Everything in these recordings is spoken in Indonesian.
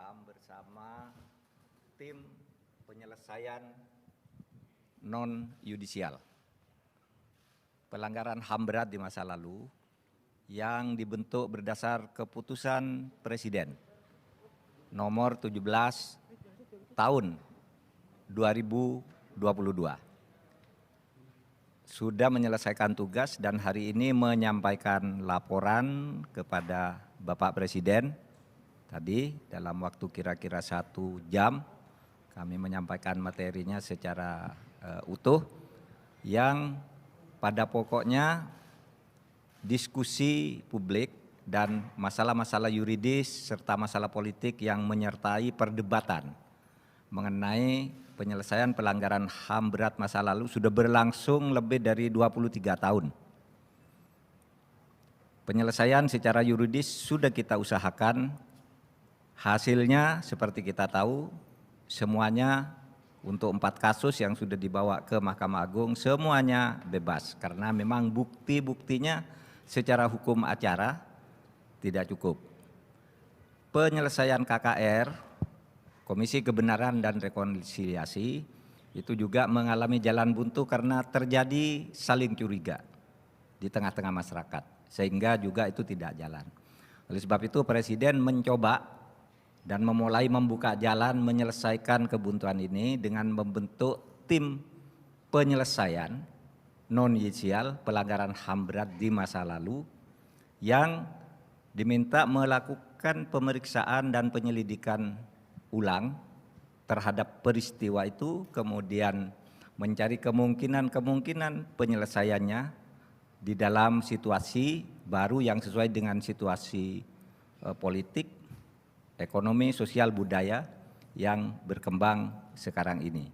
HAM bersama tim penyelesaian non-yudisial pelanggaran HAM berat di masa lalu yang dibentuk berdasar keputusan Presiden nomor 17 tahun 2022. Sudah menyelesaikan tugas dan hari ini menyampaikan laporan kepada Bapak Presiden. Tadi dalam waktu kira-kira 1 jam kami menyampaikan materinya secara utuh yang pada pokoknya diskusi publik dan masalah-masalah yuridis serta masalah politik yang menyertai perdebatan mengenai penyelesaian pelanggaran HAM berat masa lalu sudah berlangsung lebih dari 23 tahun. Penyelesaian secara yuridis sudah kita usahakan, hasilnya seperti kita tahu semuanya untuk 4 kasus yang sudah dibawa ke Mahkamah Agung semuanya bebas karena memang bukti-buktinya secara hukum acara tidak cukup. Penyelesaian KKR, Komisi Kebenaran dan Rekonsiliasi, itu juga mengalami jalan buntu karena terjadi saling curiga di tengah-tengah masyarakat sehingga juga itu tidak jalan. Oleh sebab itu Presiden mencoba dan memulai membuka jalan menyelesaikan kebuntuan ini dengan membentuk tim penyelesaian non-yudisial pelanggaran HAM berat di masa lalu yang diminta melakukan pemeriksaan dan penyelidikan ulang terhadap peristiwa itu, kemudian mencari kemungkinan penyelesaiannya di dalam situasi baru yang sesuai dengan situasi politik, ekonomi, sosial, budaya yang berkembang sekarang ini.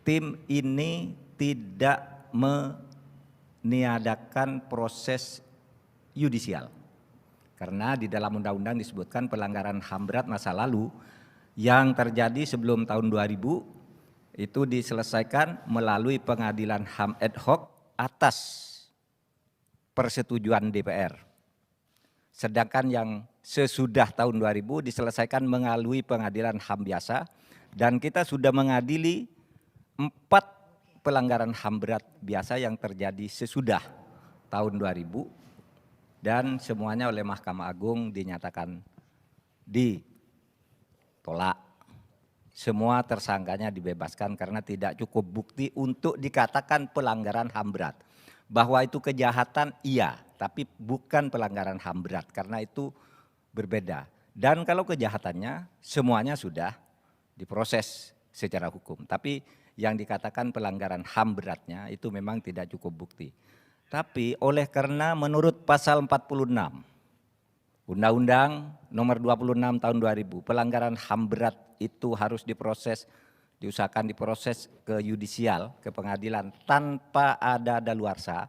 Tim ini tidak meniadakan proses yudisial karena di dalam undang-undang disebutkan pelanggaran HAM berat masa lalu yang terjadi sebelum tahun 2000 itu diselesaikan melalui pengadilan HAM ad hoc atas persetujuan DPR. Sedangkan yang sesudah tahun 2000 diselesaikan melalui pengadilan HAM biasa dan kita sudah mengadili 4 pelanggaran HAM berat biasa yang terjadi sesudah tahun 2000 dan semuanya oleh Mahkamah Agung dinyatakan ditolak. Semua tersangkanya dibebaskan karena tidak cukup bukti untuk dikatakan pelanggaran HAM berat. Bahwa itu kejahatan iya, tapi bukan pelanggaran HAM berat karena itu berbeda. Dan kalau kejahatannya semuanya sudah diproses secara hukum. Tapi yang dikatakan pelanggaran HAM beratnya itu memang tidak cukup bukti. Tapi oleh karena menurut pasal 46 Undang-Undang nomor 26 tahun 2000 pelanggaran HAM berat itu harus diproses, diusahakan diproses ke yudisial, ke pengadilan tanpa ada daluarsa,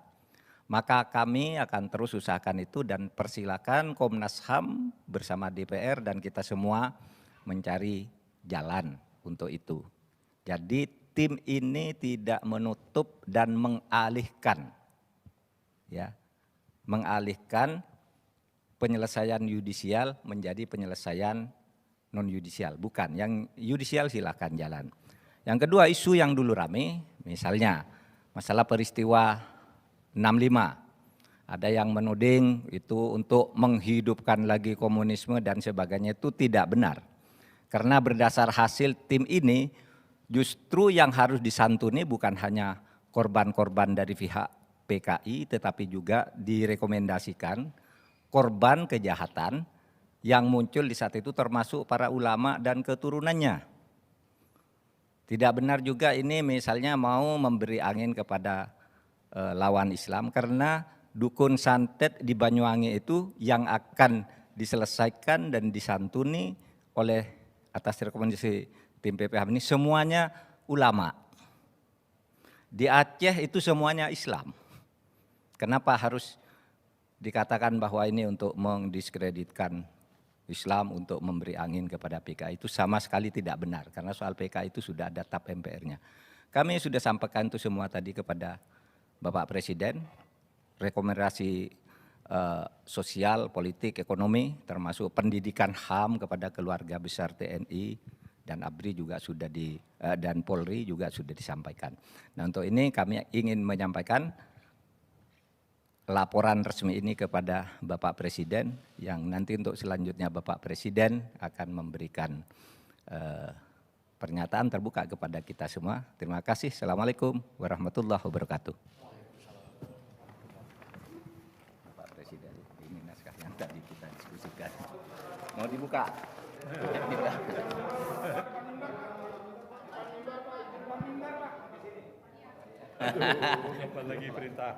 maka kami akan terus usahakan itu dan persilakan Komnas HAM bersama DPR dan kita semua mencari jalan untuk itu. Jadi tim ini tidak menutup dan mengalihkan penyelesaian yudisial menjadi penyelesaian non-yudisial. Bukan, yang yudisial silakan jalan. Yang kedua, isu yang dulu rame, misalnya masalah peristiwa 65. Ada yang menuding itu untuk menghidupkan lagi komunisme dan sebagainya, itu tidak benar. Karena berdasar hasil tim ini, justru yang harus disantuni bukan hanya korban-korban dari pihak PKI, tetapi juga direkomendasikan korban kejahatan yang muncul di saat itu termasuk para ulama dan keturunannya. Tidak benar juga ini misalnya mau memberi angin kepada lawan Islam karena dukun santet di Banyuwangi itu yang akan diselesaikan dan disantuni oleh atas rekomendasi tim PPHAM ini semuanya ulama. Di Aceh itu semuanya Islam. Kenapa harus dikatakan bahwa ini untuk mendiskreditkan Islam untuk memberi angin kepada PKI? Itu sama sekali tidak benar karena soal PKI itu sudah ada TAP MPR-nya. Kami sudah sampaikan itu semua tadi kepada Bapak Presiden, rekomendasi sosial, politik, ekonomi, termasuk pendidikan HAM kepada keluarga besar TNI dan ABRI juga sudah dan Polri juga sudah disampaikan. Nah, untuk ini kami ingin menyampaikan laporan resmi ini kepada Bapak Presiden, yang nanti untuk selanjutnya Bapak Presiden akan memberikan pernyataan terbuka kepada kita semua. Terima kasih. Assalamualaikum warahmatullahi wabarakatuh. Bapak Presiden, ini naskah yang tadi kita diskusikan. Mau dibuka? Kapan lagi perintah?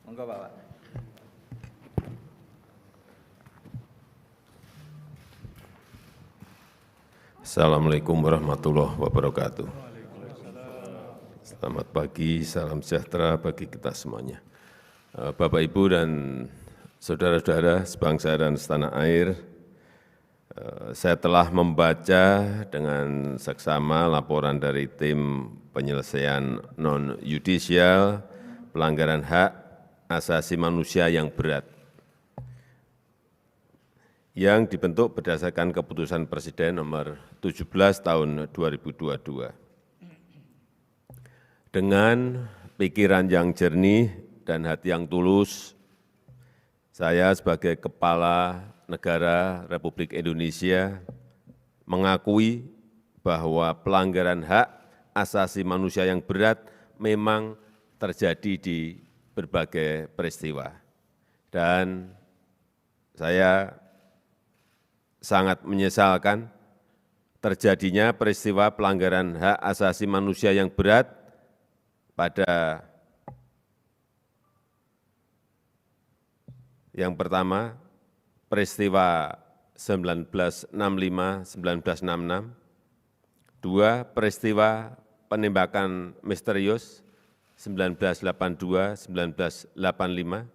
Monggo Bapak. Assalamualaikum warahmatullahi wabarakatuh. Selamat pagi, salam sejahtera bagi kita semuanya. Bapak, Ibu, dan saudara-saudara sebangsa dan setanah air, saya telah membaca dengan seksama laporan dari tim penyelesaian non-yudisial pelanggaran hak asasi manusia yang berat yang dibentuk berdasarkan keputusan Presiden nomor 17 tahun 2022. Dengan pikiran yang jernih dan hati yang tulus, saya sebagai Kepala Negara Republik Indonesia mengakui bahwa pelanggaran hak asasi manusia yang berat memang terjadi di berbagai peristiwa. Dan saya sangat menyesalkan terjadinya peristiwa pelanggaran hak asasi manusia yang berat pada yang pertama, peristiwa 1965-1966, dua, peristiwa penembakan misterius 1982-1985,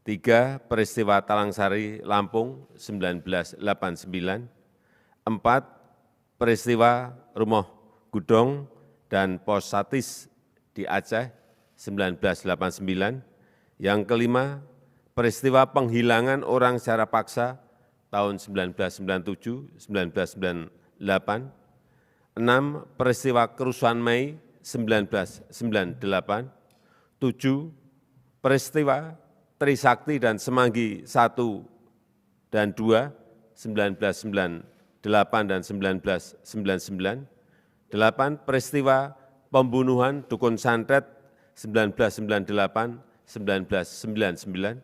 tiga, peristiwa Talangsari, Lampung, 1989. Empat, peristiwa Rumah Gudong dan Pos Satis di Aceh, 1989. Yang kelima, peristiwa penghilangan orang secara paksa tahun 1997-1998. Enam, peristiwa kerusuhan Mei 1998. Tujuh, peristiwa Trisakti dan Semanggi 1 dan 2, 1998 dan 1999. 8, peristiwa pembunuhan Dukun Santet 1998-1999.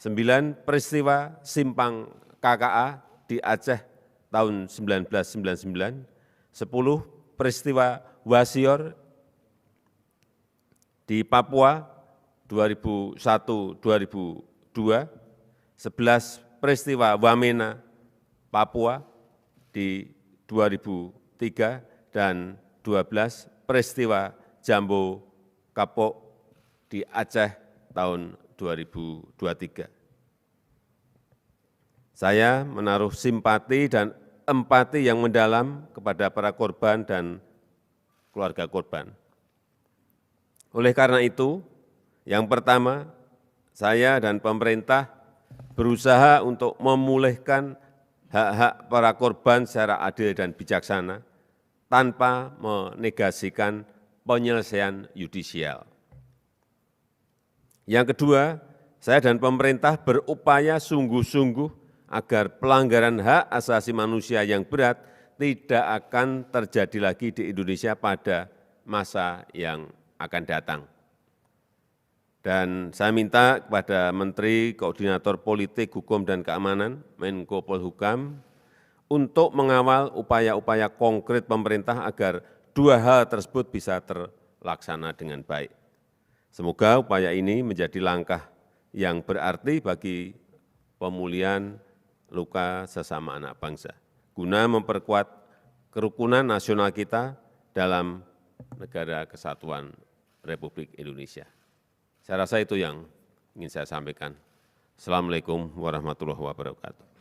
9, peristiwa Simpang KKA di Aceh tahun 1999. 10, peristiwa Wasior di Papua 2001-2002, 11 peristiwa Wamena, Papua di 2003, dan 12 peristiwa Jambu Kapok di Aceh tahun 2023. Saya menaruh simpati dan empati yang mendalam kepada para korban dan keluarga korban. Oleh karena itu, yang pertama, saya dan pemerintah berusaha untuk memulihkan hak-hak para korban secara adil dan bijaksana tanpa menegasikan penyelesaian yudisial. Yang kedua, saya dan pemerintah berupaya sungguh-sungguh agar pelanggaran hak asasi manusia yang berat tidak akan terjadi lagi di Indonesia pada masa yang akan datang. Dan saya minta kepada Menteri Koordinator Politik, Hukum, dan Keamanan, Menko Polhukam, untuk mengawal upaya-upaya konkret pemerintah agar dua hal tersebut bisa terlaksana dengan baik. Semoga upaya ini menjadi langkah yang berarti bagi pemulihan luka sesama anak bangsa, guna memperkuat kerukunan nasional kita dalam Negara Kesatuan Republik Indonesia. Saya rasa itu yang ingin saya sampaikan. Assalamualaikum warahmatullahi wabarakatuh.